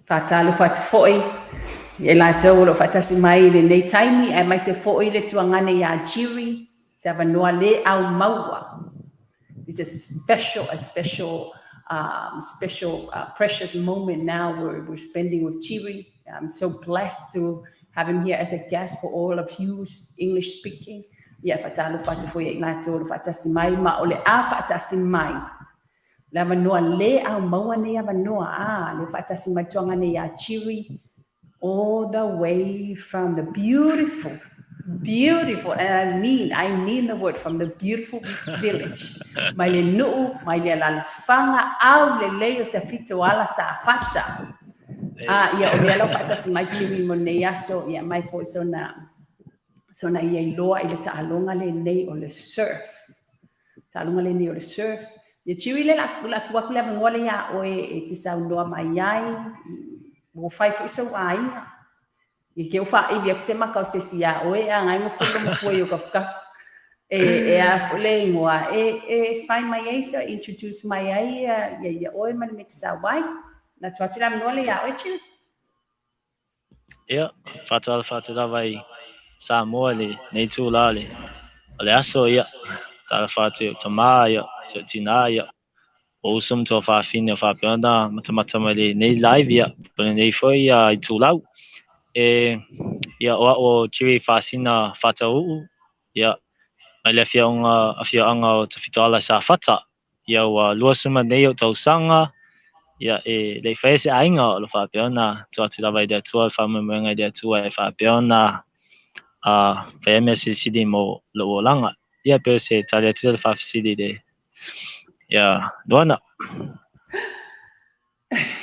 Fatalo fat foi. E la tau lo fatasi mai le nei taimi e mai se foi le tuangane ya jiri se avanoa le au maua. This is a special, precious moment now we're spending with Chiri. I'm so blessed to have him here as a guest for all of you English speaking. Yeah, fatalo fatu foi ila tolo fatasi mai ma ole a fatasi mai. La manoa le au maua ne manoa le fatasi mai tuanga ne ya Chiri. All the way from the beautiful, and I mean the word, from the beautiful village. Mai le nuu, mai le lalafanga, au le leo Tafitoala Safata. Ia o lea lau fatasi mai chiri mo nei aso, ia mai foi sona ia iloa i le taalonga le nei o le surf. Taalonga le nei o le surf. Ia chiri le la kuakule abangoa le ia oe e te saunoa mai ai, mo fai foi so ainga e ke o fa e bia se maka o se sia o e anga ngo fulo mo ko yo kafka e a fole ngoa e fai mai esa introduce mai ai ya o e man mit sa wai na twatira no le ya o chi ya fatal vai samoa le nei tu la le ole aso ya ta fatu tama ya so tina ya o sum to fa fine fa pionda mata mai nei live ya nei foi ya i tu lau ia o Jirifaasina Fatauuuu ia mai le afioanga o Tafitoala Safata ia ua lua suma nei o tausanga ia le faese ainga o le whapeona tuatu lava i dea tua whamumenga i dea tua e whapeona whaemea sidi mo lo olanga ia peo se tali atu le whafisidi de ia luana.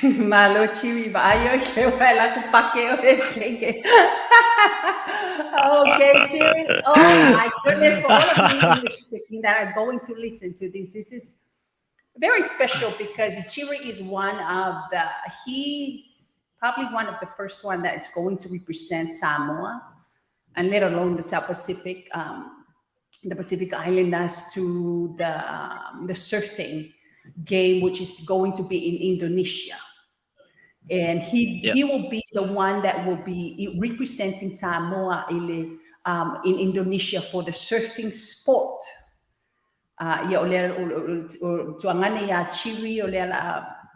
Malo Chiri Bayo que vai lá com paqueo okay, Chiri. Oh my goodness, for all of you English speaking that are going to listen to this is very special because Chiri is he's probably one of the first one that's going to represent Samoa and let alone the South Pacific, the Pacific Islanders to the surfing game, which is going to be in Indonesia, and he will be the one that will be representing Samoa in Indonesia for the surfing sport. Tuangane ya Chiri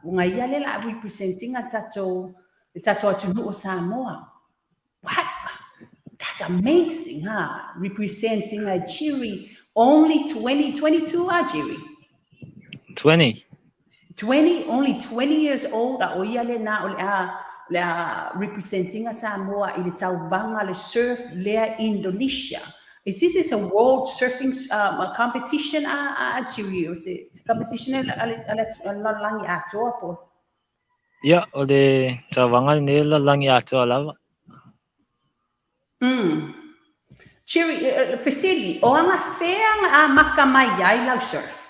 ngai le la representing tato atu Samoa. What? That's amazing, huh? Representing a Chiri, only 22 Chiri. 20, only 20 years old. Representing a Samoa in the le surf le Indonesia. Is this a world surfing competition? Chiri, is it competition langi ato po? Yeah, o le tawanga ne langi ato lava. Chiri, Fasili, o anga whea makamai ai lau surf?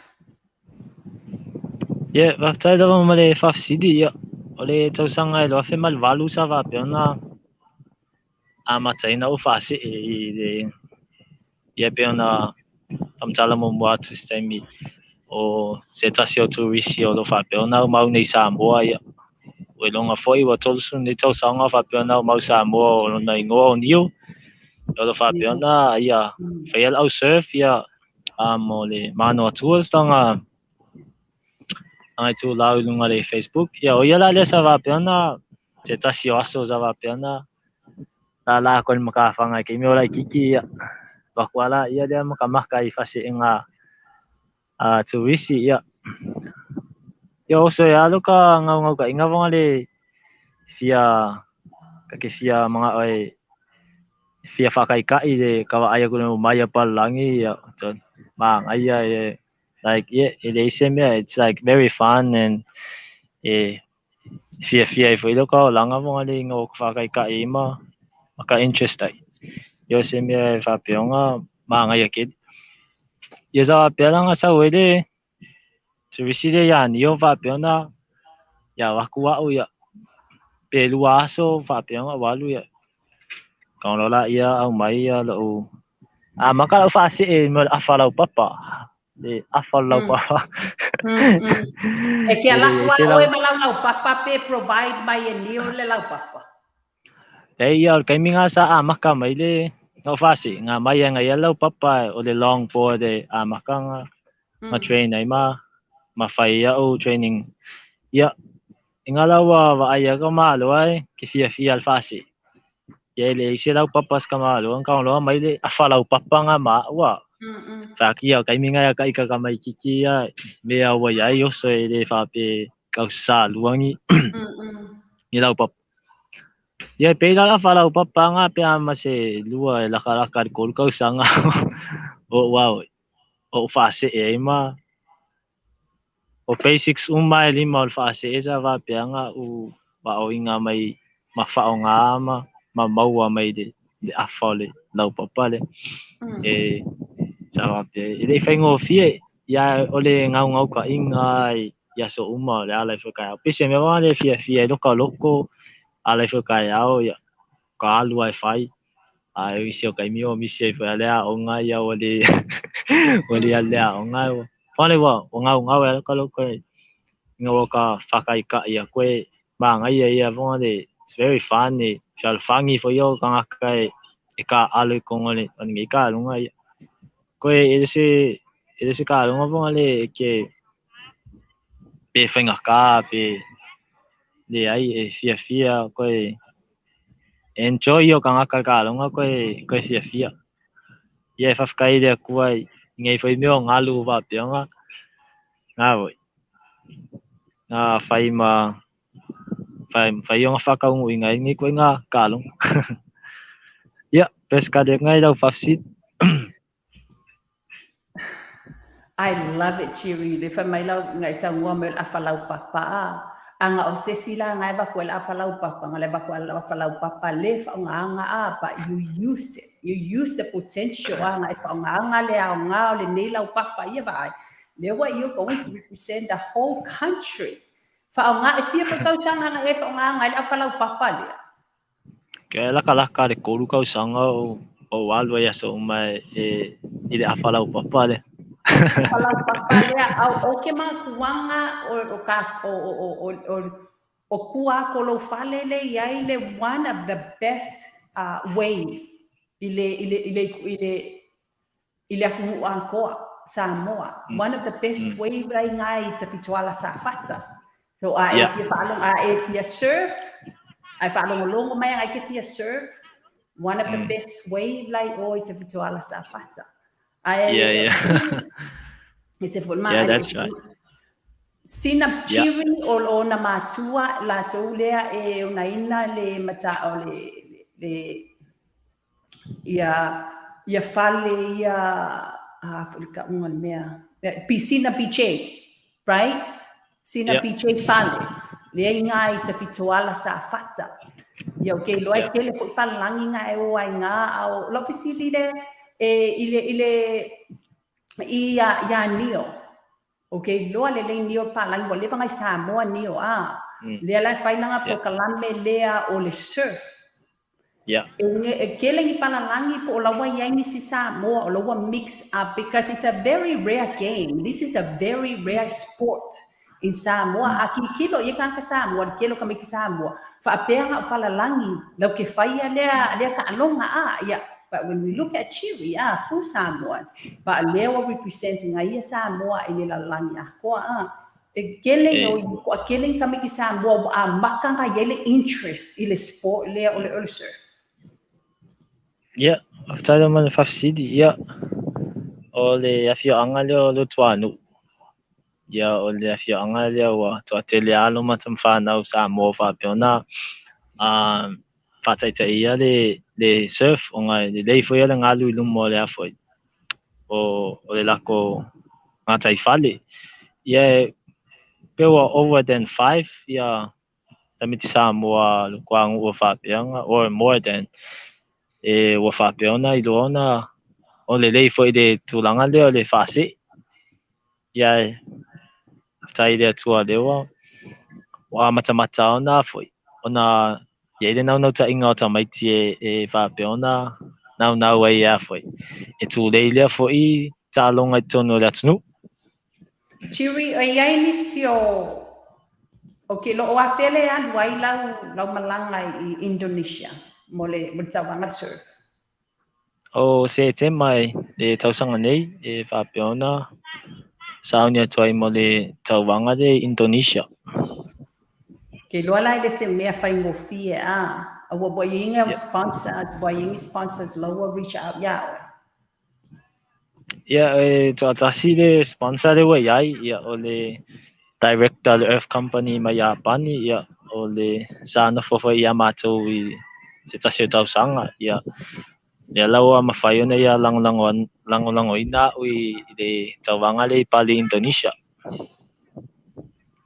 Yeah, waktai dawa male whafsidi, yeah. O le tausanga e loa whe malwalu sa wapeona mataina o whase ia peona pamtala mo mua tu stemi o se tasi o turisi o lo whapeona o mau nei Samoa, ia. Ue longa foi wa tolsu ni tausanga whapeona o mau Samoa o lona ingoa o niu. O lo whapeona, ia, whaial au surf, ia, mo le mano tours tanga ai tu lau lunga le Facebook. Ia, o ia la le sa wapeona, te tasi o aso sa wapeona, la kon makawhanga ke mi ola kiki, ia, wakuala, ia dia makamaka I whase inga turisi, ia. Ia oso ia luka ngau ka inga wanga le fia mga oi fia whakaikai le kawa aia kuna umaya palangi, ia, ia, like, yeah, it's like very fun and fia I fwilo ka o langa mga li ngō whakaikai ima maka interest ai. Yo se mea whapionga maanga ia kid. Ia sa whapianga sa wele turisi le ia ni o whapiona ia waku wau ia pelua aso whapionga walu ia. Kaulola ia au mai ia lau maka lau whase e mo awhalau papa. le afalau papa. E ke ala kua oe malau papa pe provide mai e nio le lau papa. Ia kai minga sa amaka mai le no fasi nga mai nga ia lau papa o le longboard e amaka nga train ai ma fai ia o training ia ingala wa ia ka malo ai ke fia al fasi. Ia le isi lau papa ska malo ka lo mai le afalau papa nga ma wa. Fa kia kai minga ya kai ka mai kiki ya me wa ia yo so le fa pe ka sa luangi. Ni lau papa. Ia pe la falau papa nga pe ama se lua la kala ka ko ka sanga. O wow. O fase e ma o basics mai lima o fase e va pe nga u wa o inga mai ma fa o nga ma maua mai de afole lau papa le. E sa va pe e fengo fie ia ole ngau ka inga ia so uma le ala fo ka pese me va le fie loko ala fo ka ao ia ka alu ai fai ai se o kai mio mi se fa le a o nga ia o le le a o nga fale wa o nga e ka loko ngo ka fakai ka ia koe ma nga ia vo le it's very funny shall fangi fo yo ka kai e ka alu ko ngole ni ka lunga ia koe ele se ka lunga vo le ke pe fenga ka pe le ai e fia koe enjoy yo ka lunga koe fia ia fa kai le kuai ngai foi meu ngalu va pe nga voi fai ma fai yo fa ka un ngai ni ko nga kalung ya pesca de ngai lau fafsit. I love it, Chiri. Le fa mai lau ngai sa ngua me la falau papa. Anga o se sila ngai ba ko la falau papa, ngai ba ko la falau papa le fa nga but you use it. You use the potential anga fa nga le nga le nei lau papa ia ba. Le what you're going to represent the whole country. Fa nga e fia fa kau sanga ngai fa nga le falau papa le. Ke la kala ka de ko kau sanga o alwa ya so mai e ile afalau papa le. Falau papa le o ke ma kuanga o ka o kua ko lo fale le ia ile one of the best wave ile aku ako Samoa. One of the best wave rai ngai Tafitoala Safata. So if you follow if you surf I follow longo mai ai ke fia surf one of the best wave like Tafitoala Safata. Yeah, that's right. Sina chiri o na matua la tolea e una ina le mata o le ia fale ia Afrika ungal mea piscina piche right sina piche fales le ngai Tafitoala Safata ia ke loai kele fo palangi nga e o ai nga au lo fisili le ile ia nio okay loa le nio palangi le vangai Samoa nio le la fai langa po kalame lea o le surf e kele ni palangi po la wa yangi si Samoa o la wa mix up because it's a very rare game. This is a very rare sport in Samoa. Aki kilo ia kan ka Samoa kilo kami ki Samoa fa apea o palangi lo ke fai le ka longa ia. But when we look at Chiri, full Samoan, but Lewa representing Aya Samoa in la Lania, killing or killing Kamiki Samoa, Makanga yele interest in the sport, Lea or surf. Yeah, after the man of city, all the afio angalio lutuanu. All the afio angalio to ateli alumatum fan of Samoa Fabiona. Fatai ia le surf o ngai le foi ala ngalu lumo le afoi o le lako ngatai fale ia pewa over than 5 ia tamiti Samoa lukwang o fapianga or more than o fapiona I lona o le foi de tulanga le fase ia tai le tua lewa wa mata ona foi ona ia le nau ta inga ta mai e fapeona nau ai foi e tu le foi ta longa tono le tunu Chiri ai ni sio o ke lo wa fele an wai lau malanga I Indonesia mole tawanga surf. O se te mai le tausanga nei e whapeona saunia tuai mo le tauwanga de Indonesia. Ke lo lai le se mea fai mo fie a wa boyinga Yeah. sponsors lower reach out ya. Yeah, to atasi le sponsor le wa yai ya o le director le Earth Company mai Japani ya o le sana fofo ia matou I se tasi o tausanga ya le lawa mawhai ona ia langolango ina ui le tauwanga le pali Indonesia.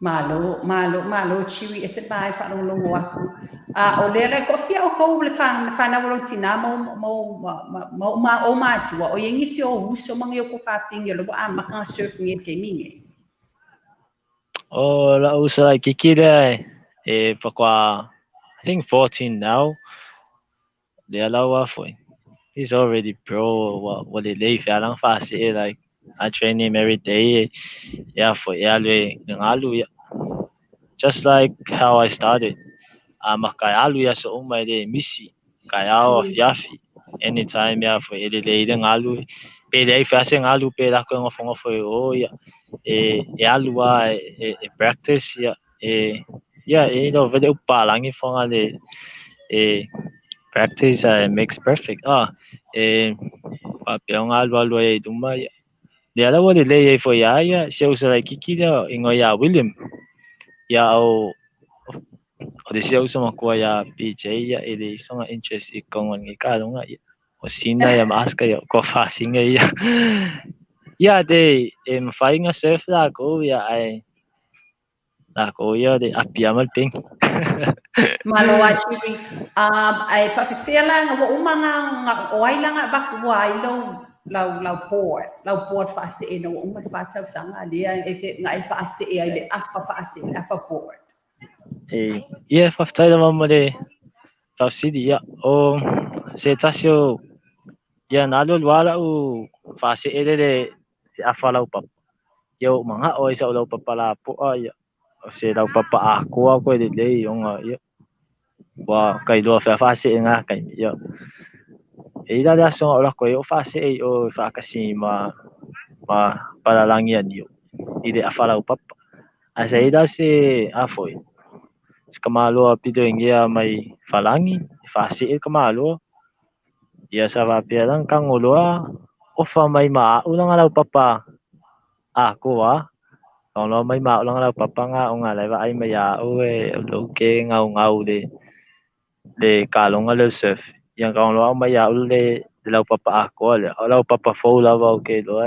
Malo chiri ese bai fa longo aku. O le ko fia o ko le fa na lo tina mo o mati o yengi si o uso mangi o ko fa finge lo a maka surf ngi ke minge. Oh, la usa like kiki le pakwa I think 14 now. Le lawa foi. He's already pro what they leave alang fast like I train him every day. Yeah, for yeah ngalu just like how I started. Makaya ya so umay de misi kaya of yafi anytime ya for ele de ngalu pe de fase ngalu pe la ko ngofo o ya alua practice ya yeah no vede upalangi fonga de practice makes perfect papiang alua duma ya de ala wale le fo ya se usa kiki da ingo ya William ya o de se usa makua ya PJ ya ele songa interest I kongon ngi kalonga ya o sina ya maska ya ko fa singa ya ya de mfainga surf la ko ya ai la ko ya de apiamal ping Malo chiri ai fa fela nga wo umanga nga oilanga bak lau board fa se no umma fa ta sanga dia ngai fa se ai le afa board. yeah fa taida mamma de tau sidi ya o se tasio ya nalo wala u fa se ele de afala upap yo manga o isa ulau papala po ya o se lau papa ako de le yung ya wa kai do fa se nga kai ya ila da so ora ko yo fa se o fa kasi para lang yan yo ide afala upap asa ida se afoy kamalo pido ingia mai falangi fasi kamalo ya sa va lang kang ulo o fa mai ma ulang alaw papa ako kalau may ma ulang alaw papa nga o nga laiva ay maya o lo ke ngau le kalong alo surf yang kalau maya ule law papa ako le alaw papa fo la va ke lo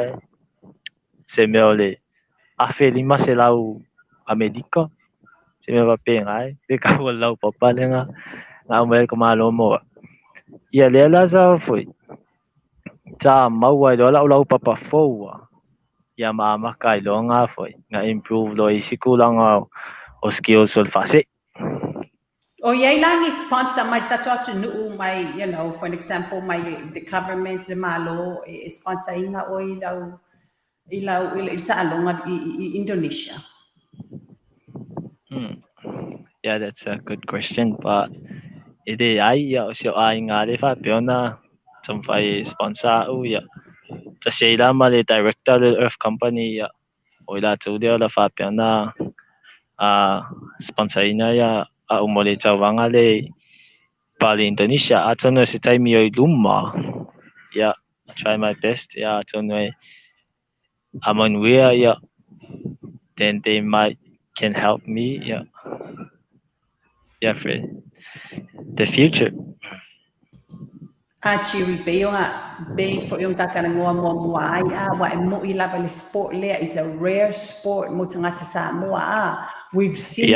se me ole a felima se law Amerika se me va pengai de ka law papa le nga umel kamalo mo ia le la sa foi ta mau ai lo lau papa fo ia mama kai lo nga foi nga improve lo isikulang o skills sul fase O yai lang sponsor my tatu nu my for an example the government the malo sponsor ina o ilau italong Indonesia. Yeah, that's a good question, but ide ai ya o sio ai nga le fa peona some fai sponsor o ya ta sei la ma le director le Earth Company ya o la tu de la fa peona a sponsor ina ya a umole tawanga le bali Indonesia a tono se tai mi o luma ya I try my best ya tono amon where ya then they might can help me yeah for the future. Chiri peo be for yung kakanangoa mo ai wa mo ilava le sport le it's a rare sport mo tanga Samoa we've seen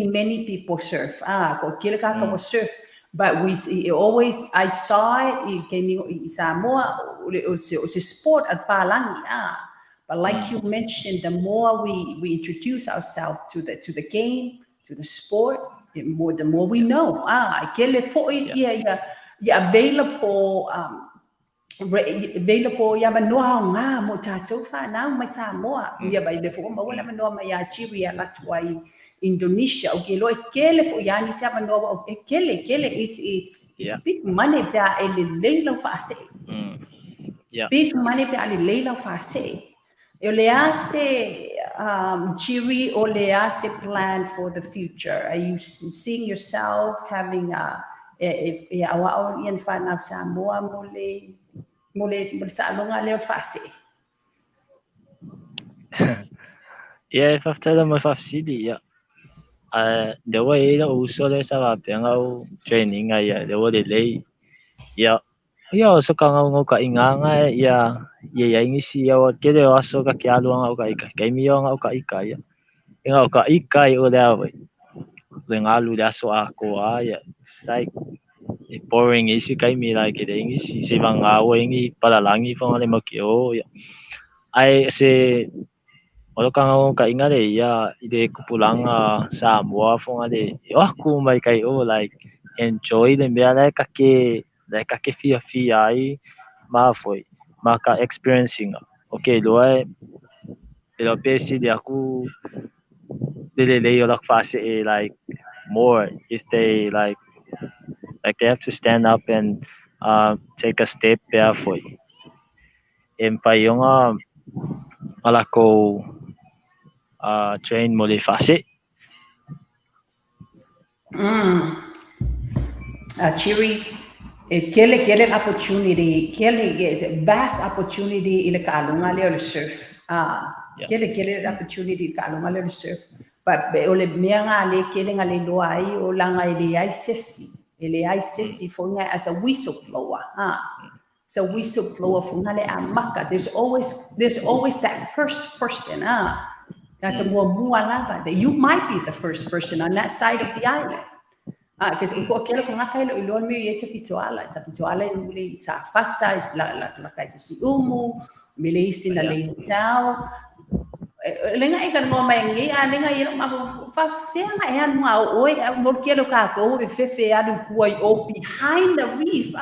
many people surf ko kila ka surf but I saw it came in Samoa it's a sport at palangi but like you mentioned the more we introduce ourselves to the game to the sport the more we know kele fo yeah available Vela po ia manoa nga mo tātou whanau mai Samoa. Ia vai le fo maua na manoa mai a Chiri a latua i Indonesia. O ke loe kele fo iani sia manoa o kele. It's big money pia e le leila whaase. Big money pia le leila whaase. E le ase Chiri o le ase plan for the future. Are you seeing yourself having e awa o ian whanau Samoa mo le ta'alonga leo whaase? Ia whaftaila mai whafsidi, ia. Dewa e uso le sa wapenga o training ia, dewa le lei. Ia o ka ngau ka inganga ia ingisi ia o kele o aso ka kialu nga o ka ika. Kai mi o nga o ka ika ia. Inga o ka ika o le awe. Le ngalu le aso a koa ia. Sai boring isi kai mi like it ingisi se vanga o ingi palalangi fa le makio ia. Ai se o ka ngau ka inga le ia i le kupulanga Samoa fo le o ku mai kai o like enjoy le mea le ka ke fia ai ma foi ma ka experiencing okay loe lo pesi de aku le o la fase like more if they like they have to stand up and take a step there foi empayonga ala ko train mo le fase Chiri, kele opportunity, vast opportunity ile kaalunga leo le surf. Kele opportunity kaalunga leo le surf. But ole mea nga le kele nga le loa ai o langa ele ai sesi. Ele ai sesi for nga as a whistleblower. So whistleblower for nga le amaka. There's always that first person. That's a more lava. You might be the first person on that side of the island. Because ko kelo ko ngakai lo ilon me ye Tafitoala mule Safata la kai si umu mele isi na le tau lenga e kan ngoma ngi lenga ye ma fa fenga e anu o mo kelo ka ko be fefe adu kuai o behind the reef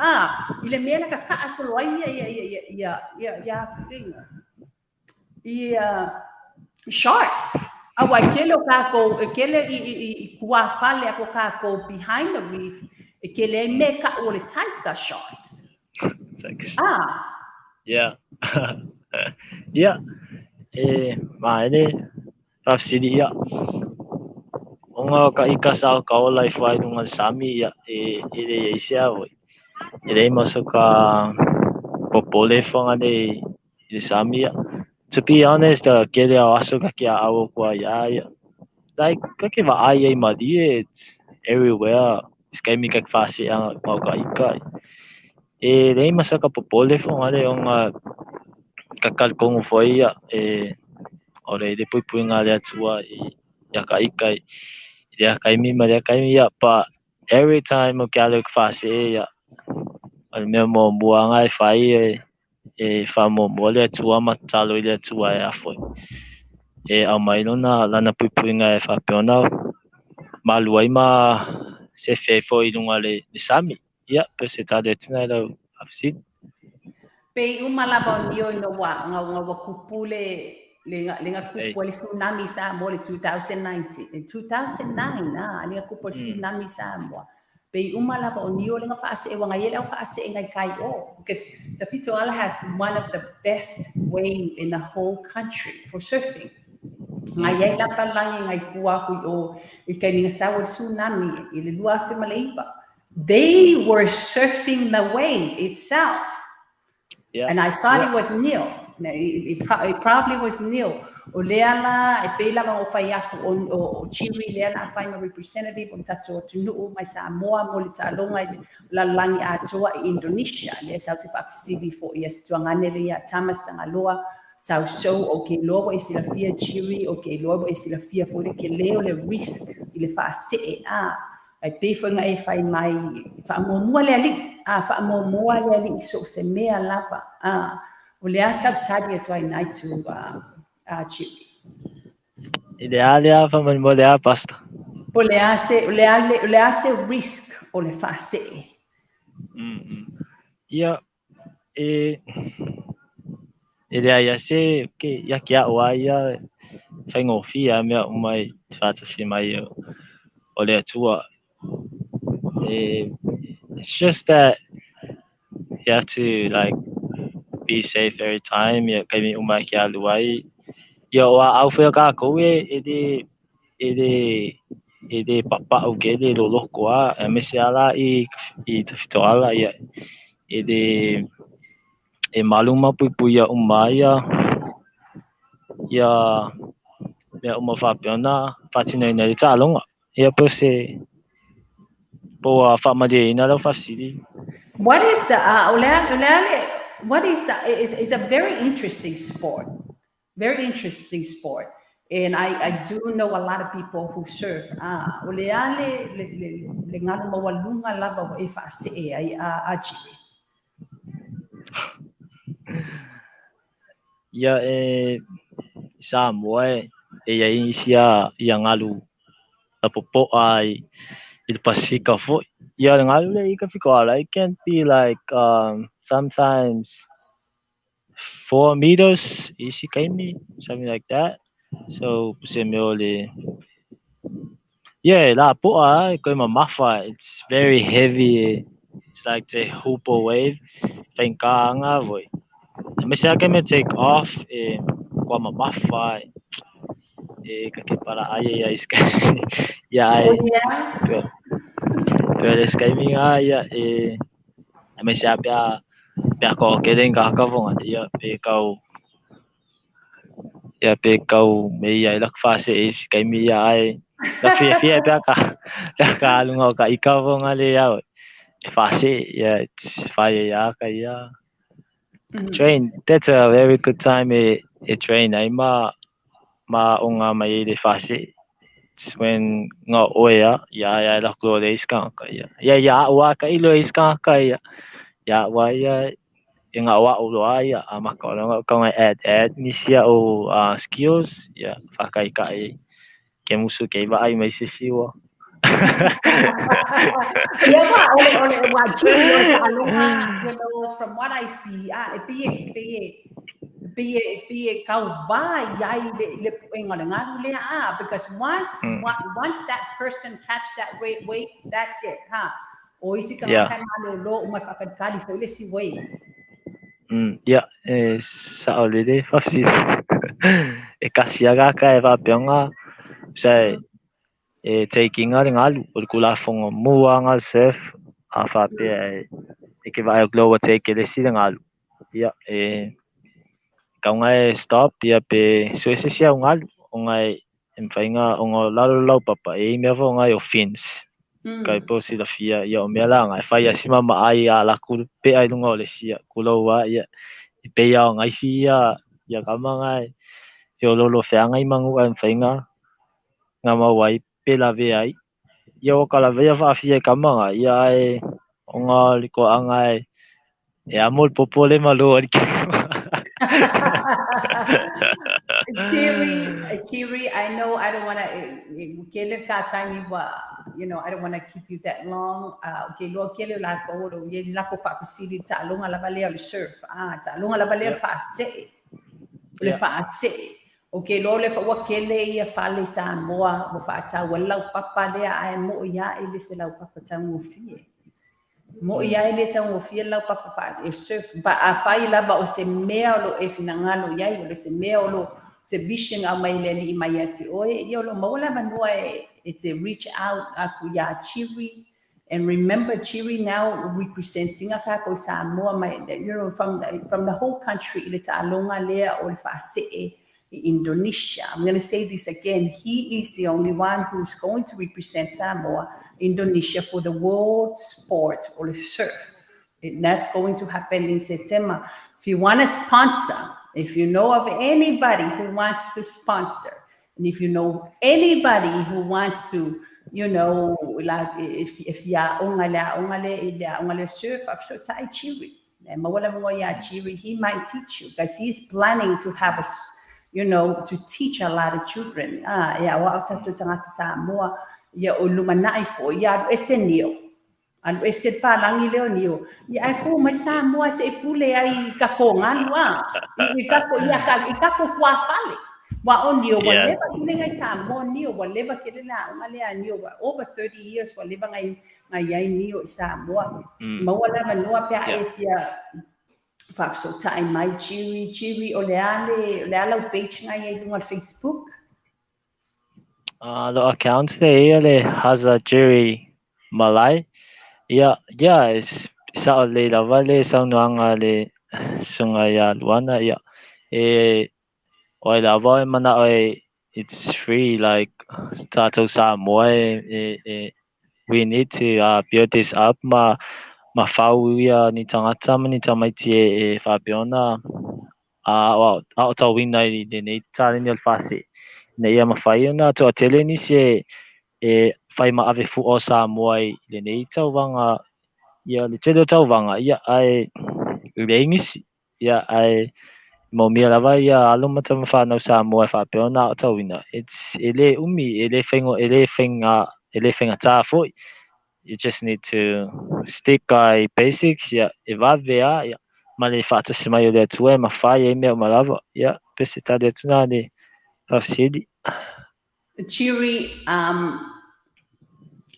ile mela ka asolo ya flinga sharks. Awa kele kako kele I kua fale ako kako behind the reef kele meka o le taika sharks. Yeah. Yeah. Maene tafsidi ya. Onga ka ikasa ka o life wide ngal sami ya ile isia oi. Ile masuka popole fonga de ile sami ya. To be honest, kele aso ka kia awo kwa ya. Like kake va ai madi it's everywhere. Sky mi kak fasi ang mau ka ikai. Dei masaka popole fonga de onga kakal kong foi ya ore de pui nga le tua ya ka ikai. Ya kai mi ma ya kai mi ya pa every time o kaluk fasi ya. Al memo buanga fai fa mo le tua ma talo le tua ya foi. Au mai lona lana pui nga fa peona maluai ma se fe foi lunga le sami ia pe se ta de tina la afsi pe umalaba nio no wa nga kupule lenga kupule tsunami sa mo le 2009 lenga kupule tsunami sa mo pe umalaba nio lenga fa se wa yela fa se ngai kai o because Tafitoala has one of the best wave in the whole country for surfing. Ngai la palangi ngai kuaku o kai ni sawa tsunami ile lua fe maleipa. They were surfing the wave itself. And I thought it was nil. It probably was nil. O leala e pela ma o fai aku o Chiri leala fai ma representative o tato tunu mai Samoa mo le talonga la langi atoa I Indonesia. Le sa se fa fisivi fo yes tuangane le ya tamas tangaloa sau o ke lobo e sila fia Chiri o ke lobo e sila fia fo le ke leo le risk I le fa se ai pe fo nga e fai mai fa mo mo le ali fa mo mo le ali so se mea lava o le asa tadi e toi nai tu Chiri idealia fa mo le pasta po le ase risk o le fa se ia ele ia se que ia que a ia whaingofia mea umai whātasi mai o le atua. It's just that you have to like be safe every time. Ia kai mi umai ki alu ai. Ia o au whea ka kou ele papa o ke ele loloko a me se ala i Tafitoala ia ele maluma pui ia umai ia mea uma whapeona whatina ina le tālonga. Ia po se po whamade ina lau whasiri. What is the what is the is a very interesting sport. Very interesting sport. And I do know a lot of people who surf. Oleale le ngana mawalunga lava e fase ai a Chile. Ia Samoa ia isia ia ngalu la popo ai il Pacifica fo. Ia ngalu le ika fikoala. It can be like sometimes 4 meters isi kaimi, something like that. So se me ole la poa ko mafa. It's very heavy. It's like the hoopo wave. Whainkaanga voi. Me se ake me take off ko mafa ka ke para ai sky. Ya ai. Pero sky minga ya me se apia ko ke den ka vonga ya pe kau me ia lak fase sky mi ya ai. La fie ka lunga ka ikavonga le ya. Fase yeah, it's fire ya ka ya. Train. That's a very good time train. Ai ma onga mai le fase. It's when nga oya ya la ko le iska ka ya. Ya wa ka ilo iska ka ya. Ya wa ya nga wa o ya ama ka nga add ni sia o skills ya fa kai kai ke musu ke ba ai mai se siwa. Yeah, you know, from what I see, be kaubai yai le because once that person catch that weight, that's it, huh? O isi ka lo umafakadkali fo ile si weight. Yeah, sa olide fafsi. Kasiaga ka va peonga sai taking ngalu kula fonga mua ngal surf fa pe ke va glow take le si ngalu. Yeah, kaunga stop dia pe so ese sia ngalu ngai mfainga ongo lalo papa me vo ngai o fins. Kai po si la fia ia o mela ngai fa ia sima ma ai ala ku pe ai lunga le sia kulo wa ia pe ia ngai fia ia kama ngai yo lolo fe ngai mangu ai mfainga ngama wai pe la ve ai ia o kala ve fa fia kama ngai ia ai onga liko angai amol popole malo ari. Chiri, I know I don't want to you know, I don't want to keep you that long. Okay, lo kele la ko lo ye la ko fa siri ta longa la bale le surf. Ta longa la bale fa se. Le fa se. Okay, lo le fa wa kele ia fa le Samoa mo fa ta wala papa le ai mo ia ile se la papa ta mo fie. Mo ia ile ta mo fie la papa fa e surf ba a fa ila ba o se mea lo e finangalo ia ile se mea lo se vision a mai le li mai ati oe yo lo mola manua it's a reach out aku ya Chiri. And remember Chiri now representing a kako Samoa mai, you know, from the whole country ile ta alonga lea o fa se Indonesia. I'm going to say this again. He is the only one who's going to represent Samoa, Indonesia for the world sport or surf. And that's going to happen in September. If you want to sponsor, if you know of anybody who wants to sponsor, and if you know anybody who wants to, you know, like if ya ongale surf, I'm sure Tai Chiri. He might teach you because he's planning to have you know, to teach a lot of children. Ya wa tangata Samoa ya ulumanai fo ya esenio. Anu eset palangi leo nio. Ya aku mai Samoa se pule ai kakongan wa. Ikako kwa fale. Wa onio wa leva kile ngai Samoa nio wa leva kile na ngale nio wa over 30 years wa leva ngai ai nio Samoa. Ma wala manua pe afia fa so time mai chiri o le ala page ngai ai lunga Facebook. Lo account le has a Jiri Malae. Yeah, it's sa le lava le sa nuanga le sunga ya luana ya. Oi lava mana oi it's free like tato Samoa we need to build this up ma fau ia ni tangata ni tamaiti Fabiona well out of win I the nei talen il fasi nei ia mafai na to tele ni se fai ma ave fu o Samoa le nei tau wanga ia le tele tau wanga ia ai reingisi ia ai mo mia lava ia alo mata mafa no Samoa Fabiona tau wina it's ele umi ele fenga ta foi. You just need to stick by basics. Yeah, evadea. Yeah, mali fata semayo de tue mafai email malava. Yeah, pesita de tunani of city. Chiri,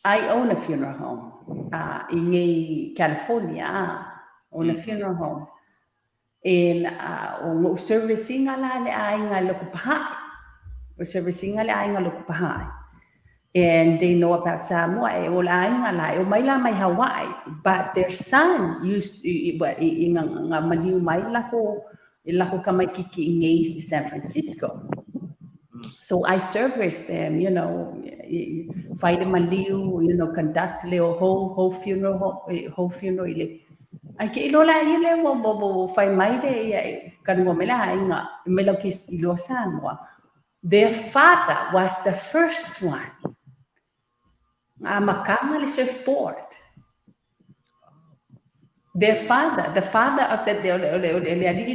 I own a funeral home in California. Own a funeral home. And o servicing ala le ainga lokupaha. O servicing ala ainga lokupaha. And they know about Samoa, o la ainga la, o mai la mai Hawaii, but their son used nga maliu mai lako kamai kiki in San Francisco. So I service them, fight maliu, conduct leo whole funeral ile. Ai ke ilola ile wo fai mai de kan mo mela ainga melo kis ilo Samoa. Their father was the first one. Makanga le surfboard. The father of the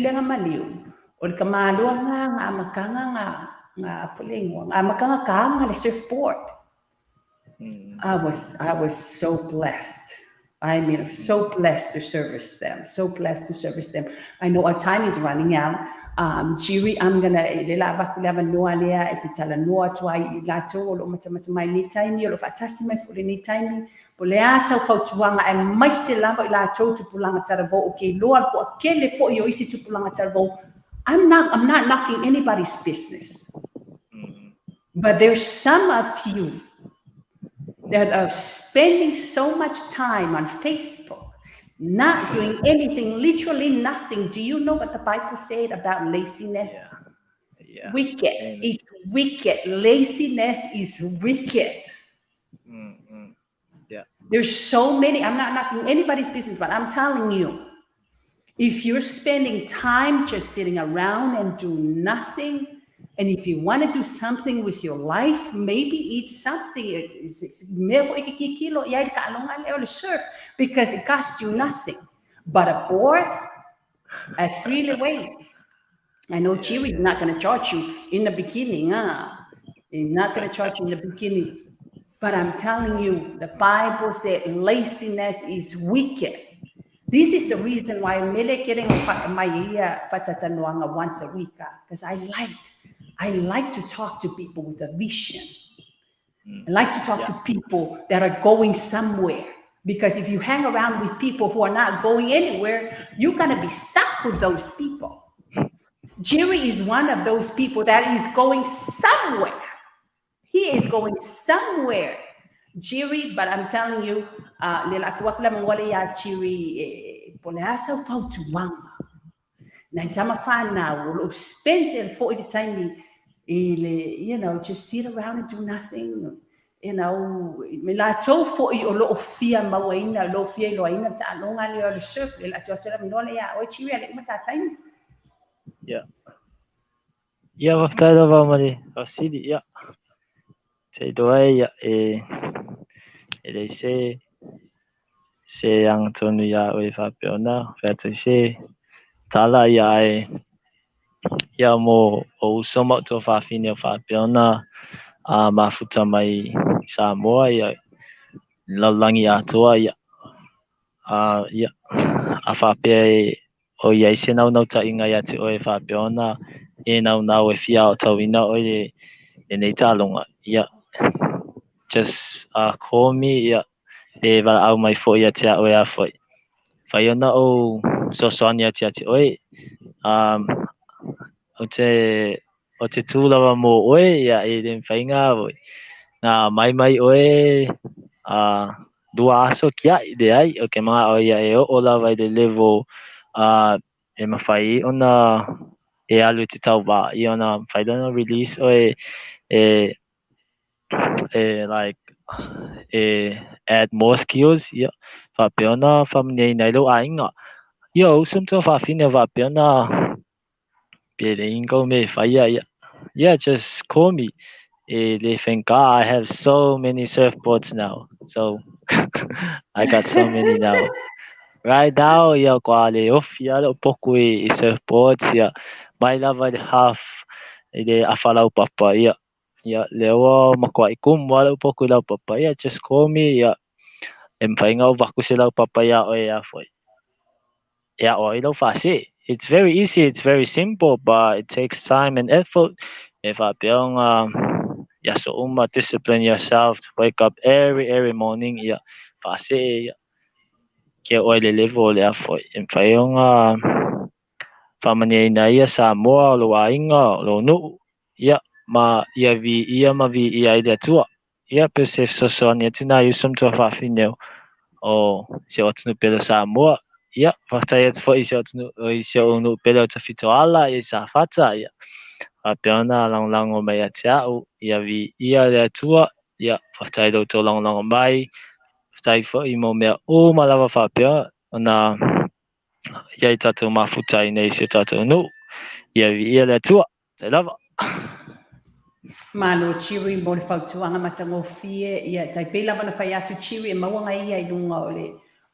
le maliu. O le kamalo nga makanga nga fulingo. Makanga ka le surfboard. I was so blessed. I mean, so blessed to service them. So blessed to service them. I know our time is running out. Jiri, I'm gonna noa lea e te tala noa tuai I lato o lo mata mai ni taimi o lo fatasi mai fule ni taimi po le asa fautuanga e mai se lava I lato tupulanga taravo o ke loa po akele fo yo isi tupulanga taravo. I'm not knocking anybody's business. But there's some of you that are spending so much time on Facebook not doing anything, literally nothing. Do you know what the Bible said about laziness? Yeah. Wicked. It's wicked. Laziness is wicked. Yeah. There's so many. I'm not knocking anybody's business, but I'm telling you, if you're spending time just sitting around and do nothing, and if you want to do something with your life, maybe eat something. Because it costs you nothing. But a board, a freely way. I know Jiri is not going to charge you in the beginning. He's not going to charge you in the beginning. But I'm telling you, the Bible said laziness is wicked. This is the reason why I'm getting my fatatanuanga once a week. Because I like to talk to people with a vision. I like to talk to people that are going somewhere. Because if you hang around with people who are not going anywhere, you're going to be stuck with those people. Jiri is one of those people that is going somewhere. He is going somewhere. Jiri, but I'm telling you, Jiri, poleasa fautuanga. Naitama fana will spend there for the time, just sit around and do nothing. Milato for you lo fear mawaina, lo fear loina ta longa le surf la chotera minole ya o Jiri ale mata time. Yeah. Yeah, waftala va mali. Asidi yeah. Say doai ya ele se yang tonu ya o Fabiona, fata se tala ya ya mo o somo to fafine Fabiona mafuta mai Samoa ya lalangi atoa ya ia a whapea o iai se nau ta inga ia te oe whapeona e nau e fia o tauina o e nei talonga ia just call me ia e wala au mai fo ia te a oe a foi whai ona o sosoani a te oe o te tūlawa mō oe ia e den whainga oe ngā mai oe dua aso kia i de ai o ke mga o ia e o lawa i de level e mawhai ona e alu te tau wā i ona whai dona release o like add more skills ia whape ona whaminei nei lo a inga ia o sumto whawhine whape ona pe le ingo me whaia ia yeah just call me they think I have so many surfboards now so I got so many now right now ia kwa le ofi ala poku e surfboards ia mai lava de half de afalau papa ia lewa makwa i kum wala poku lau papa ia just call me ia whainga o waku se lau papa ia o ia foi ia o ilo fasi it's very easy it's very simple but it takes time and effort if I build so discipline yourself to wake up every morning ia fasi ke o le level le afo en faionga famane na ia samoa lo ainga lo no ia ma ia ma vi ia ide tua ia pe se so ni tuna yusum to fa fineo o se o tunu pelo samoa ia fa ia fo i se o no pelo Tafitoala Safata ia apeona lang o mai atiao ia vi ia le tua ia fa do to lang mai tai fo i mo mea o malawa fa pea ona ia i tatou mafutai nei se tatou no ia vi le tua tai lava Malo chiri mo le fautuanga matangofie ia tai pela mana fai atu chiri e mawanga ia I lunga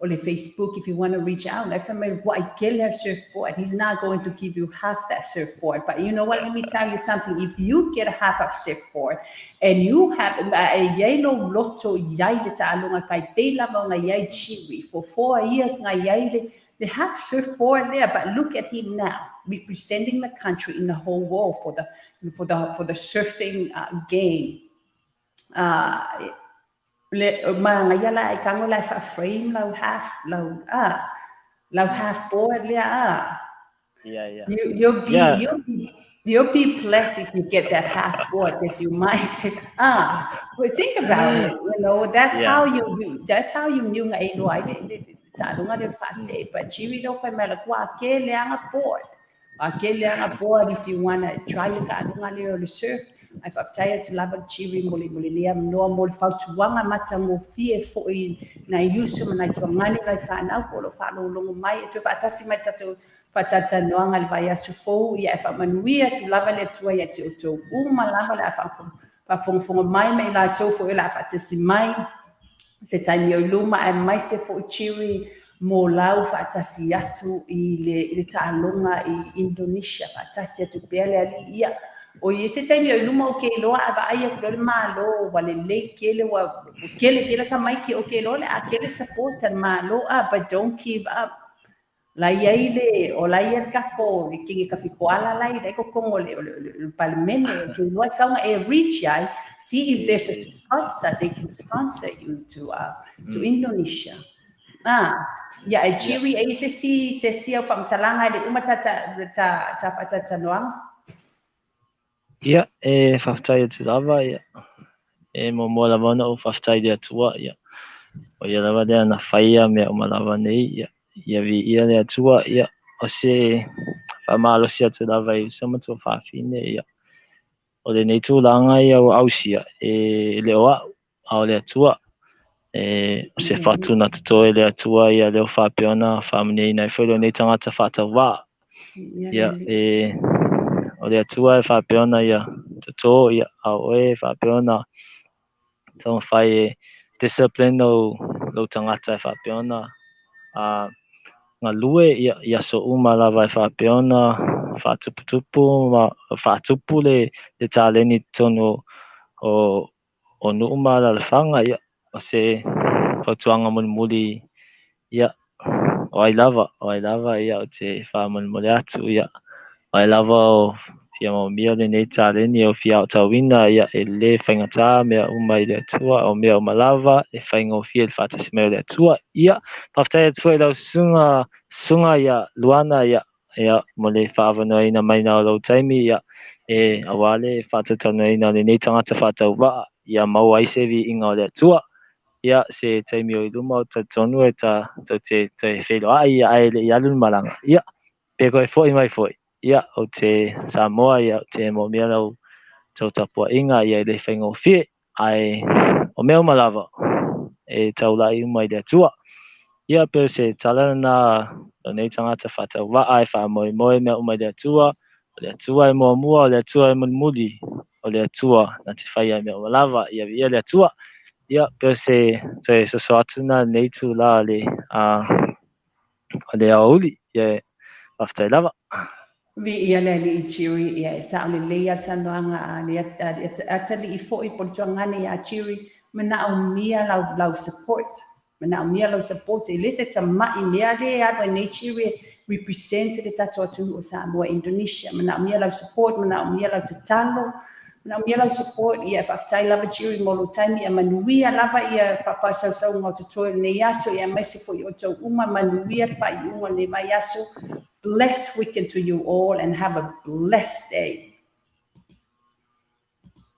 o le Facebook if you want to reach out. If I may have surfboard, he's not going to give you half that surfboard. But you know what? Let me tell you something. If you get a half of surfboard and you have a yellow lotto yaile talunga kai pela mawanga yai chiri for 4 years nga yaile they have surfboard there, but look at him now, representing the country in the whole world for the surfing game. Mga yala ikango life a frame lau half board yeah. You'll be blessed if you get that half board because you might but think about it, you know, that's how you knew nga ilo ai talunga de fase but chiri lo fai mala kwa ke leanga board if you want to try the talunga le o surf I whakataya tu lava chiri mole lea noa mole whautuanga mata mo fie fo I na iusu mana I tuangani lai whanau fo lo whanau longo mai e tu whaatasi mai tato whatata noanga le vai asu fou ia e whamanuia tu lava le tua ia te oto uma lava le a whongfonga mai me la tau fo ila whaatasi mai se taimi o luma e mai se fo chiri mo lau whaatasi atu I le tālonga I Indonesia whaatasi atu pele ali ia o ye te taimi o luma o ke loa ava ai ko le malo wale le kele wa kele ka mai ke o ke lo le a kele support and malo but don't give up la yaile o la yer ka ko ki ka fikoala lai dai ko kongo le palmene ke lo ka e reach ai see if there's a sponsor they can sponsor you to Indonesia ya Jiri se si o famtalanga le umatata ta noa ia e whaftai atu lava ia e mo lava na o whaftai de atua ia o ia lava dea na whaia mea o malawa nei ia vi ia le atua ia o se whamalo si atu lava I sama tua whawhine ia o le nei tūlanga ia o ausia e le oa o le atua o se whatu na tuto e le atua ia leo whapeona whaminei nei whailo nei tangata whatauuuu ia o le atua e whapeona ia tuto ia au e whapeona tau whai discipline lo tangata e whapeona ngā lue ia so uma lava e whapeona whatupu le taleni tono o nuuma la whanga ia o se whatuanga muli ia o ai lava ia o te whamon atu ia. O ai lava o fia mo mia le nei taleni o fia o tauina ia e le whaingatā mea umai le atua o mea o malava e whaingo fia le whatasime le atua ia. Paftai atua i lau sunga ia luana ia mo le whaavanoina mai na o lau taimi ia e awale e whatatanoina le nei tangata whatauuuu ia mau aisevi inga o le atua. Ia se taimi o i luma o ta tonu e ta te wheloa ia ai le ialun malanga. Ia, pe koe foi mai foi. Ia, o te Samoa ia o te mo mea lau tau tapua inga ia le whaingo fie ai o mea malava e tau lai umai le atua. Ia pe se talana na o nei tangata whatauuuu ai wha moe mea umai le atua. O le atua e mua mua, o le atua e mudi, o le atua na te whaia mea malava ia le atua. Ia, pe se so atu na nei tu la le o le auli ia whaftai lava. Vi ia le li chiri ia sa le le ia sa noanga le atali I fo I portuangani ia chiri mana o mia lau support. Mana o mia lau support I lese ta mai mea le a nei chiri represent le tato atu o Samoa Indonesia. Mana o mia lau support, mana o mia lau tatalo. Mana o mia lau support ia whaftai lava chiri molo taimi ia manuia lava ia whapasau ngau tutoe nei aso ia maise fo I o tau uma manuia whai unga nei mai aso. Blessed weekend to you all and have a blessed day.